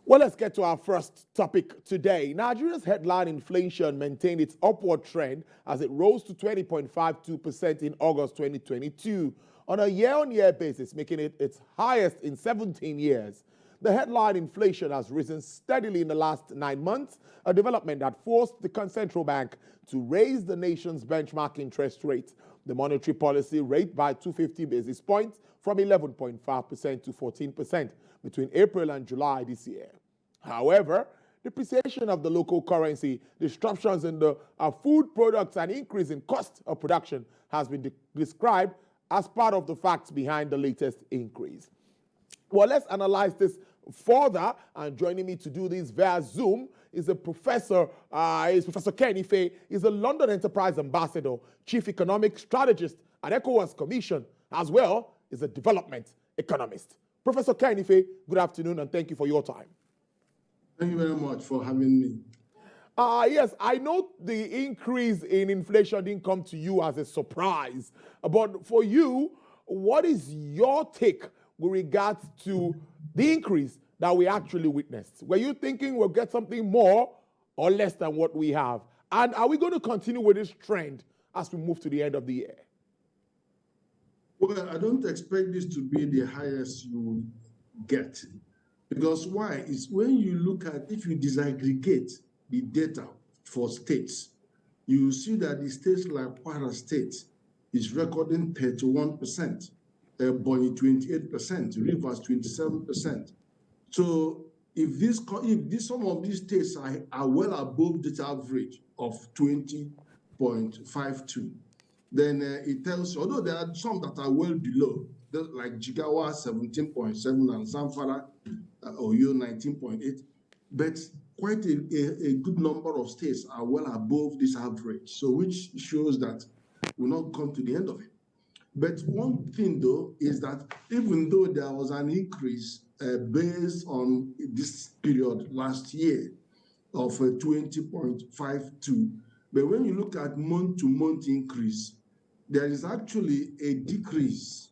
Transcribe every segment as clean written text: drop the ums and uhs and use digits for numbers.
Well, let's get to our first topic today. Nigeria's headline inflation maintained its upward trend as it rose to 20.52% in August 2022 on a year-on-year basis, making it its highest in 17 years. The headline inflation has risen steadily in the last 9 months, a development that forced the central bank to raise the nation's benchmark interest rate, the monetary policy rate, by 250 basis points from 11.5% to 14% between April and July this year. However, depreciation of the local currency, disruptions in the food products, and increase in cost of production has been described as part of the facts behind the latest increase. Well, let's analyze this further, and joining me to do this via Zoom is Professor Ken Ife. He's a London Enterprise Ambassador, Chief Economic Strategist at ECOWAS Commission, as well as a development economist. Professor Ken Ife, good afternoon, and thank you for your time. Thank you very much for having me. Yes, I know the increase in inflation didn't come to you as a surprise, but for you, what is your take with regards to the increase that we actually witnessed? Were you thinking we'll get something more or less than what we have? And are we going to continue with this trend as we move to the end of the year? Well, I don't expect this to be the highest you will get. Because why? Is when you look at, if you disaggregate the data for states, you see that the states like Kwara State is recording 31%, Bonny 28%, Rivers 27%. So if some of these states are well above this average of 20.52, then it tells you, although there are some that are well below, like Jigawa 17.7 and Zamfara Oyo 19.8, but quite a good number of states are well above this average, so which shows that we'll not come to the end of it. But one thing, though, is that even though there was an increase based on this period last year of 20.52, but when you look at month-to-month increase, there is actually a decrease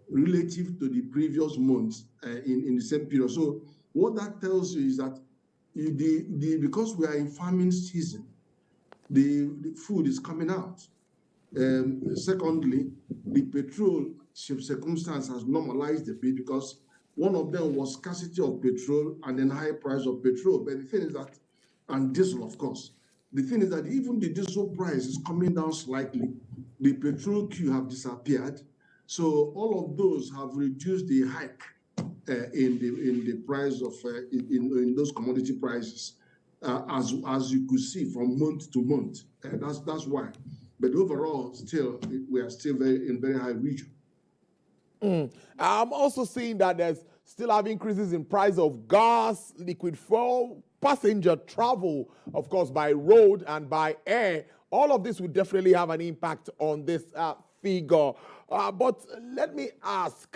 relative to the previous months in the same period. So what that tells you is that because we are in farming season, the food is coming out. Secondly, the petrol circumstance has normalized a bit because one of them was scarcity of petrol and then high price of petrol. But the thing is that, and diesel, of course, the thing is that even the diesel price is coming down slightly. The petrol queue have disappeared. So all of those have reduced the hike in the price of in those commodity prices, as you could see from month to month. That's why. But overall, still we are still in very high region. I'm also seeing that there's still have increases in price of gas, liquid fuel, passenger travel, of course, by road and by air. All of this will definitely have an impact on this figure. But let me ask,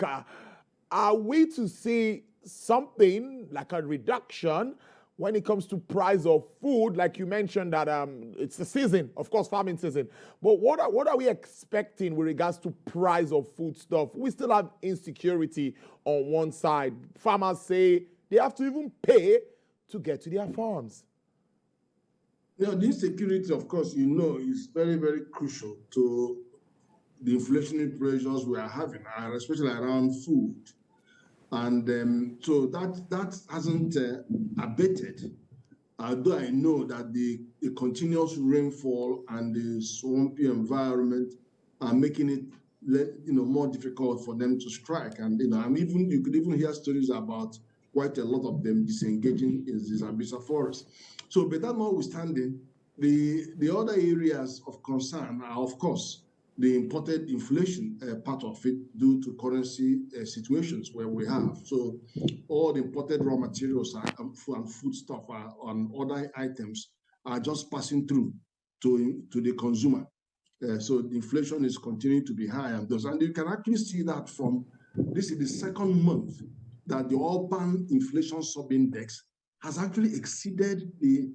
are we to see something like a reduction when it comes to price of food? Like you mentioned that it's the season, of course, farming season. But what are we expecting with regards to price of food stuff? We still have insecurity on one side. Farmers say they have to even pay to get to their farms. Now, the insecurity, of course, is very, very crucial to the inflationary pressures we are having, especially around food. And so that hasn't abated, although I know that the continuous rainfall and the swampy environment are making it more difficult for them to strike. And you could even hear stories about quite a lot of them disengaging in the Zambisa forest. So, but that notwithstanding, the other areas of concern are, of course, the imported inflation part of it due to currency situations where we have. So all the imported raw materials and foodstuff and other items are just passing through to the consumer. So the inflation is continuing to be high. And you can actually see that this is the second month that the urban inflation sub-index has actually exceeded the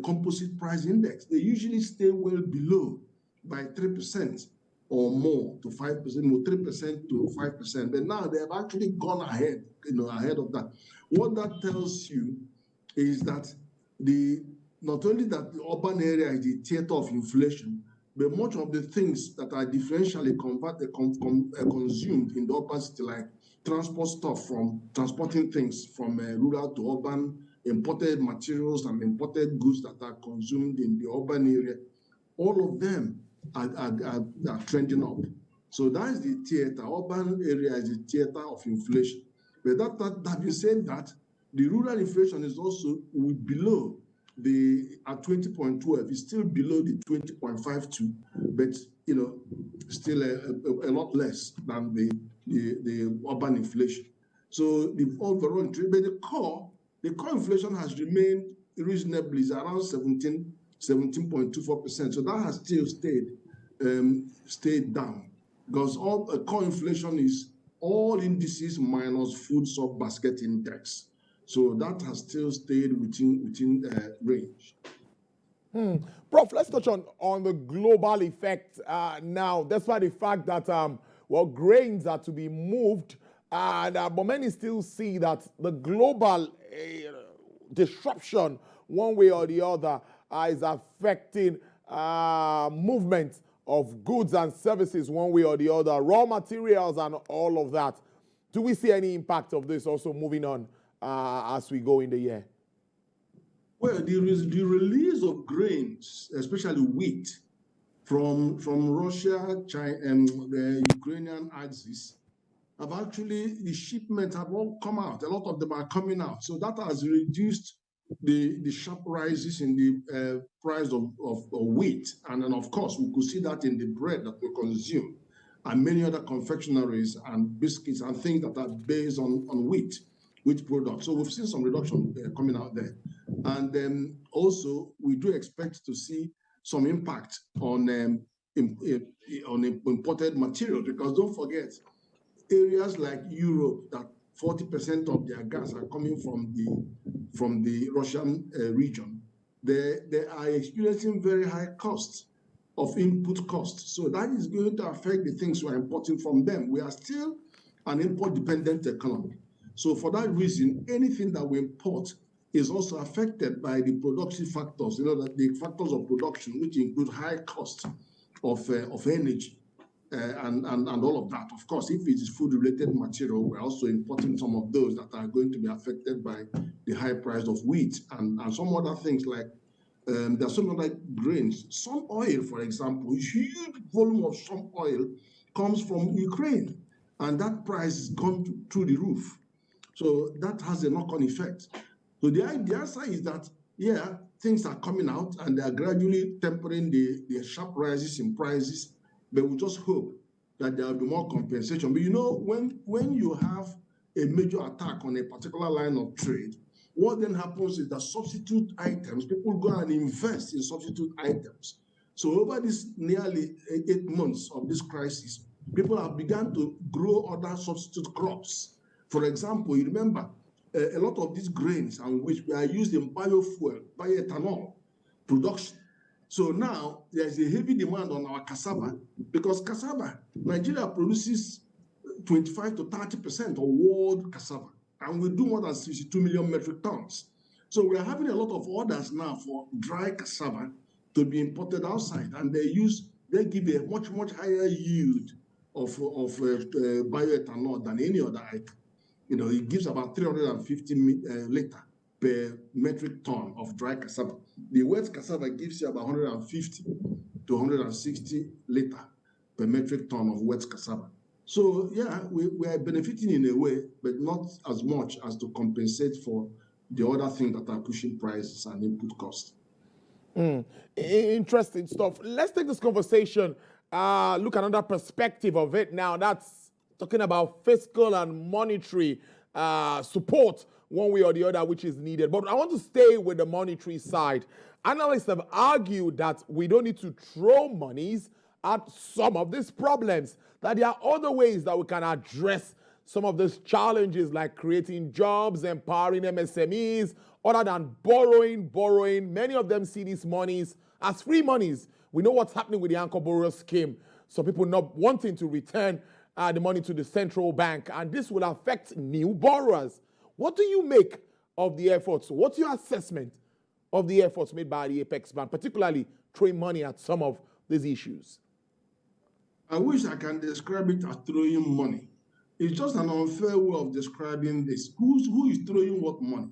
composite price index. They usually stay well below by 3% or more to 5%, or 3% to 5%. But now they have actually gone ahead, ahead of that. what that tells you is that not only that the urban area is the theater of inflation, but much of the things that are differentially consumed in the urban city, like transport stuff, from transporting things from rural to urban, imported materials and imported goods that are consumed in the urban area, all of them are trending up. So that is the theater. Urban area is the theater of inflation. But having said that, the rural inflation is also below at 20.12, is still below the 20.52, but still a lot less than the urban inflation. So the overall, but the core inflation has remained reasonably, is around 17.24%. So that has still stayed down, because all core inflation is all indices minus food sub-basket index. So that has still stayed within range. Prof, let's touch on the global effect now, despite the fact that, grains are to be moved, but many still see that the global disruption, one way or the other, is affecting movement of goods and services one way or the other, raw materials and all of that. Do we see any impact of this also moving on as we go in the year? Well, the release of grains, especially wheat, from Russia, China, and the Ukrainian axis, the shipments have all come out. A lot of them are coming out. So that has reduced the sharp rises in the price of wheat. And then, of course, we could see that in the bread that we consume and many other confectionaries and biscuits and things that are based on wheat products. So we've seen some reduction coming out there. And then also, we do expect to see some impact on imported materials, because don't forget, areas like Europe, that 40% of their gas are coming from the Russian region, they are experiencing very high costs of input costs. So that is going to affect the things we are importing from them. We are still an import-dependent economy. So for that reason, anything that we import is also affected by the productive factors, the factors of production, which include high cost of energy and all of that. Of course, if it is food-related material, we're also importing some of those that are going to be affected by the high price of wheat and some other things like there's some other grains. Some oil, for example, a huge volume of some oil comes from Ukraine, and that price has gone through the roof. So that has a knock-on effect. So the answer is that, yeah, things are coming out and they are gradually tempering the sharp rises in prices, but we just hope that there will be more compensation. But when you have a major attack on a particular line of trade, what then happens is that substitute items, people go and invest in substitute items. So over this nearly 8 months of this crisis, people have begun to grow other substitute crops. For example, you remember, a lot of these grains and which are used in biofuel, bioethanol production. So now there's a heavy demand on our cassava, because cassava, Nigeria produces 25 to 30% of world cassava, and we do more than 62 million metric tons. So we are having a lot of orders now for dry cassava to be imported outside, and they give a much higher yield of bioethanol than any other item. It gives about 350 liter per metric ton of dry cassava. The wet cassava gives you about 150 to 160 liter per metric ton of wet cassava. So yeah, we are benefiting in a way, but not as much as to compensate for the other things that are pushing prices and input costs. Interesting stuff. Let's take this conversation, look at another perspective of it now. That's talking about fiscal and monetary support one way or the other, which is needed. But I want to stay with the monetary side. Analysts have argued that we don't need to throw monies at some of these problems, that there are other ways that we can address some of these challenges, like creating jobs, empowering MSMEs, other than borrowing. Many of them see these monies as free monies. We know what's happening with the anchor borrower scheme. So people not wanting to return the money to the central bank, and this will affect new borrowers. What do you make of the efforts? What's your assessment of the efforts made by the Apex Bank, particularly throwing money at some of these issues? I wish I can describe it as throwing money. It's just an unfair way of describing this. Who is throwing what money?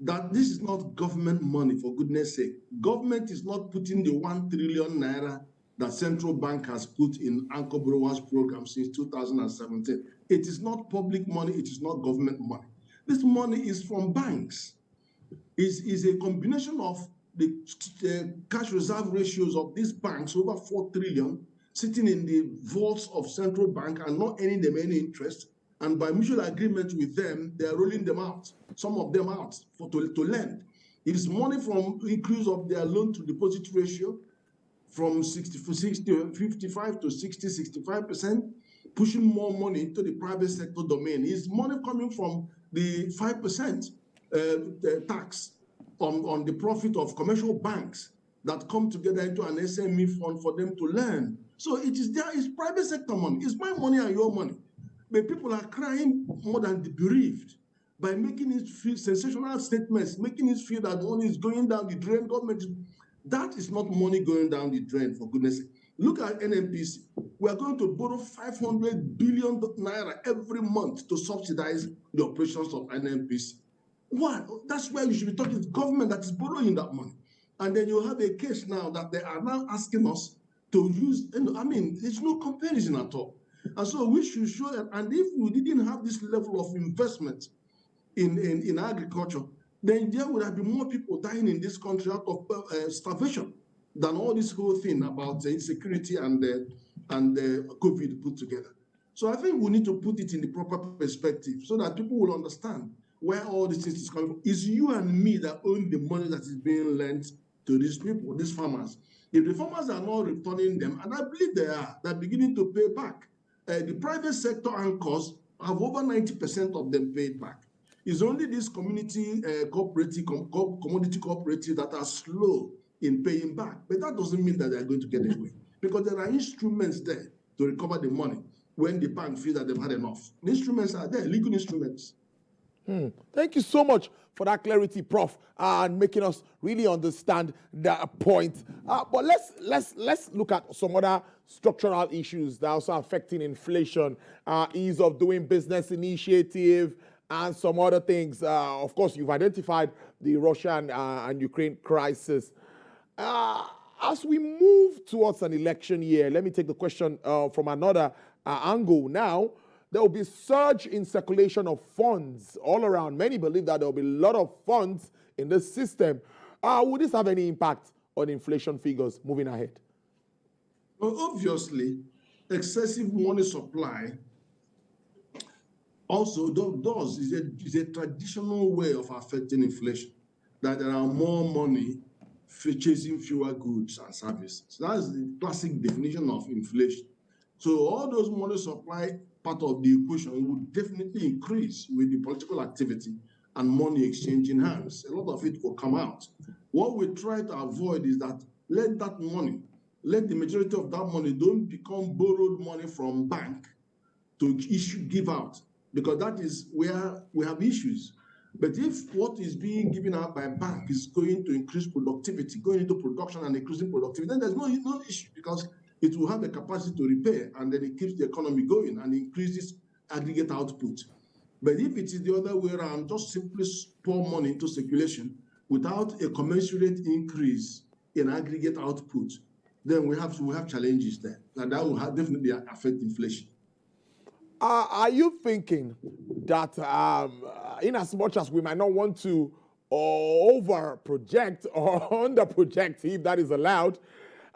That this is not government money, for goodness sake. Government is not putting the 1 trillion naira that central bank has put in anchor borrowers program since 2017. It is not public money. It is not government money. This money is from banks. Is a combination of the cash reserve ratios of these banks, over 4 trillion, sitting in the vaults of central bank and not earning them any interest. And by mutual agreement with them, they are rolling them out, some of them out to lend. It is money from increase of their loan to deposit ratio from 55 to 60, 65%, pushing more money into the private sector domain. It's money coming from the 5% tax on the profit of commercial banks that come together into an SME fund for them to lend. So it is there, it's private sector money. It's my money and your money. But people are crying more than the bereaved by making it feel sensational statements, making it feel that money is going down the drain. That is not money going down the drain, for goodness sake. Look at NNPC. We are going to borrow 500 billion naira every month to subsidize the operations of NNPC. Why? That's where you should be talking to government that is borrowing that money. And then you have a case now that they are now asking us to use, I mean, there's no comparison at all. And so we should show that, and if we didn't have this level of investment in agriculture, then there would have been more people dying in this country out of starvation than all this whole thing about insecurity and COVID put together. So I think we need to put it in the proper perspective so that people will understand where all these things is coming from. It's you and me that own the money that is being lent to these people, these farmers. If the farmers are not returning them, and I believe they're beginning to pay back. The private sector anchors have over 90% of them paid back. It's only these community commodity cooperatives that are slow in paying back. But that doesn't mean that they're going to get away, because there are instruments there to recover the money when the bank feels that they've had enough. The instruments are there, legal instruments. Thank you so much for that clarity, Prof, and making us really understand that point. But let's look at some other structural issues that are also affecting inflation, ease of doing business initiative, and some other things. Of course, you've identified the Russian and Ukraine crisis. As we move towards an election year, let me take the question from another angle now. There will be a surge in circulation of funds all around. Many believe that there will be a lot of funds in the system. Would this have any impact on inflation figures moving ahead? Well, obviously, excessive money supply also is a traditional way of affecting inflation, that there are more money chasing fewer goods and services. That's the classic definition of inflation. So all those money supply part of the equation would definitely increase with the political activity and money exchanging hands. A lot of it will come out. What we try to avoid is that let the majority of that money don't become borrowed money from bank to give out, because that is where we have issues. But if what is being given out by bank is going to increase productivity, going into production and increasing productivity, then there's no issue, because it will have the capacity to repair, and then it keeps the economy going and increases aggregate output. But if it is the other way around, just simply pour money into circulation without a commensurate increase in aggregate output, then we have challenges there, and that will definitely affect inflation. Are you thinking that in as much as we might not want to over-project or under-project, if that is allowed,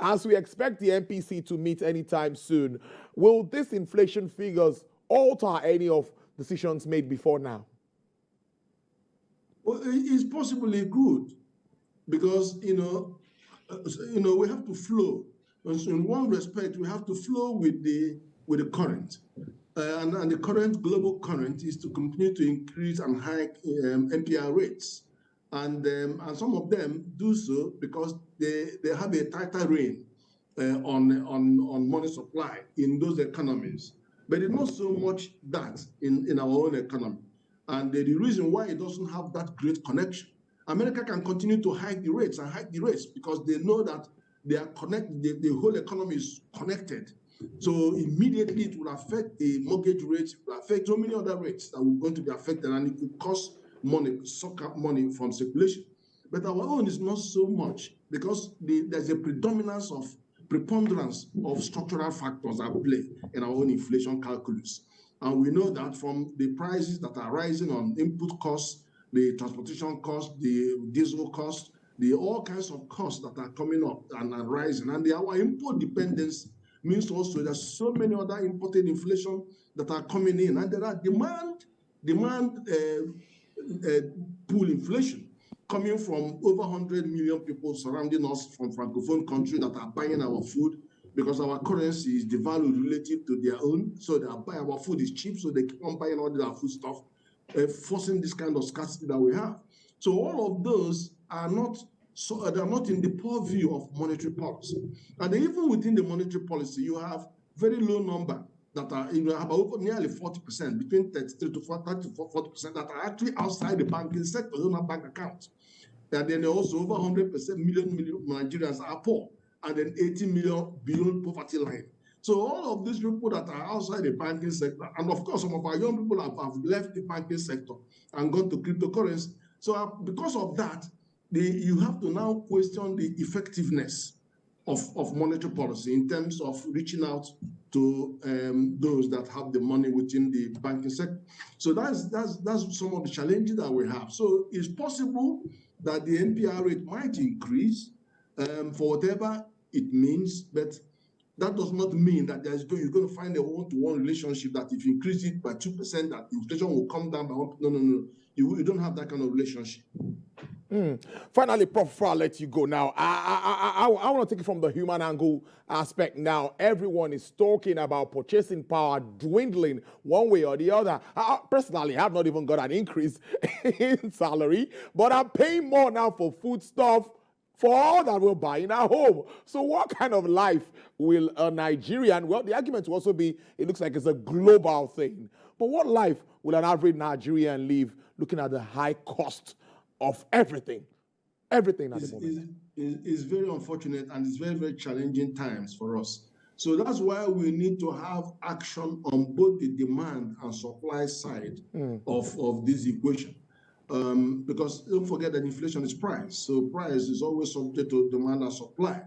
as we expect the MPC to meet anytime soon, will these inflation figures alter any of decisions made before now? Well, it's possibly good, because we have to flow. So in one respect, we have to flow with the current, and the current global current is to continue to increase and hike MPR rates, and some of them do so because they have a tighter rein on money supply in those economies. But it's not so much that in our own economy. And the reason why it doesn't have that great connection, America can continue to hike the rates because they know that they are connected, the whole economy is connected. So immediately it will affect the mortgage rates, it will affect so many other rates that are going to be affected, and it could cost money, suck up money from circulation. But our own is not so much because there's a preponderance of structural factors at play in our own inflation calculus. And we know that from the prices that are rising on input costs, the transportation costs, the diesel costs, the all kinds of costs that are coming up and are rising. And our import dependence means also there's so many other imported inflation that are coming in. And there are demand pool inflation coming from over 100 million people surrounding us from Francophone countries that are buying our food because our currency is devalued relative to their own. So they are buying our food is cheap, so they keep on buying all their food stuff, forcing this kind of scarcity that we have. So all of those are not they're not in the purview of monetary policy. And even within the monetary policy, you have very low number that are about nearly 40%, between 33 to 40% that are actually outside the banking sector, don't have bank accounts. And then also over 100% million Nigerians are poor, and then 80 million beyond poverty line. So all of these people that are outside the banking sector, and of course some of our young people have left the banking sector and gone to cryptocurrency. So because of that, you have to now question the effectiveness of monetary policy in terms of reaching out to those that have the money within the banking sector. So that's some of the challenges that we have. So it's possible that the NPR rate might increase for whatever it means, but that does not mean that you're going to find a one-to-one relationship that if you increase it by 2%, that inflation will come down by 1%. No. You don't have that kind of relationship. Finally, Prof, before I let you go now, I want to take it from the human angle aspect now. Everyone is talking about purchasing power dwindling one way or the other. I personally have not even got an increase in salary, but I'm paying more now for food stuff for all that we're buying at home. So what kind of life will a Nigerian, well, the argument will also be, it looks like it's a global thing, but what life will an average Nigerian live looking at the high cost of everything at the moment? It's very unfortunate, and it's very, very challenging times for us. So that's why we need to have action on both the demand and supply side of this equation. Because don't forget that inflation is price. So price is always subject to demand and supply.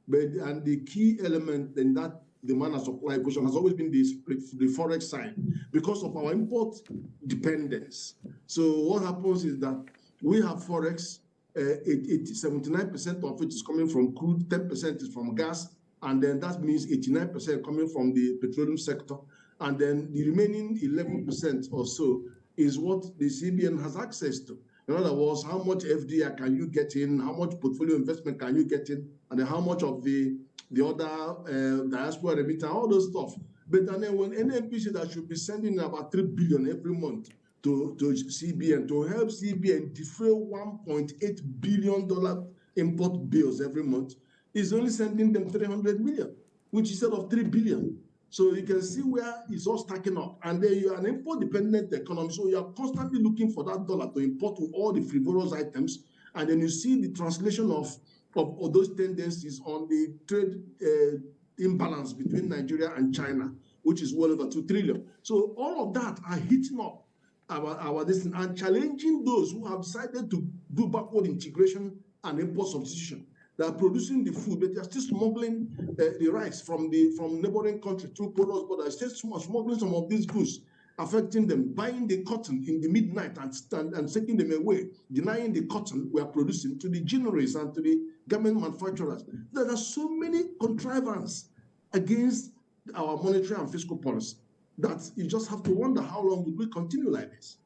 And the key element in that demand and supply equation has always been the forex side because of our import dependence. So what happens is that we have forex, 79% of it is coming from crude, 10% is from gas, and then that means 89% coming from the petroleum sector. And then the remaining 11% or so is what the CBN has access to. In other words, how much FDI can you get in, how much portfolio investment can you get in, and then how much of the other diaspora remittance, all those stuff. But then when NNPC that should be sending about 3 billion every month to CBN to help CBN defray $1.8 billion import bills every month, is only sending them 300 million, which instead of 3 billion. So you can see where it's all stacking up. And then you are an import-dependent economy, so you are constantly looking for that dollar to import to all the frivolous items. And then you see the translation of those tendencies on the trade imbalance between Nigeria and China, which is well over 2 trillion. So all of that are hitting up our destiny and challenging those who have decided to do backward integration and import substitution. They are producing the food, but they are still smuggling the rice from neighboring countries through porous borders. Still smuggling some of these goods, affecting them, buying the cotton in the midnight and taking them away, denying the cotton we are producing to the ginneries and to the garment manufacturers. There are so many contrivances against our monetary and fiscal policy that you just have to wonder how long will we continue like this.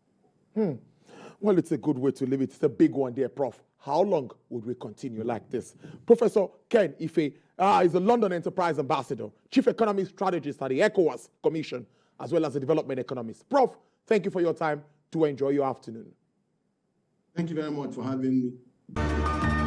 Well, it's a good way to leave it. It's a big one there, Prof. How long would we continue like this? Professor Ken Ife is a London Enterprise Ambassador, Chief Economic Strategist at the ECOWAS Commission, as well as a development economist. Prof, thank you for your time. To enjoy your afternoon. Thank you very much for having me.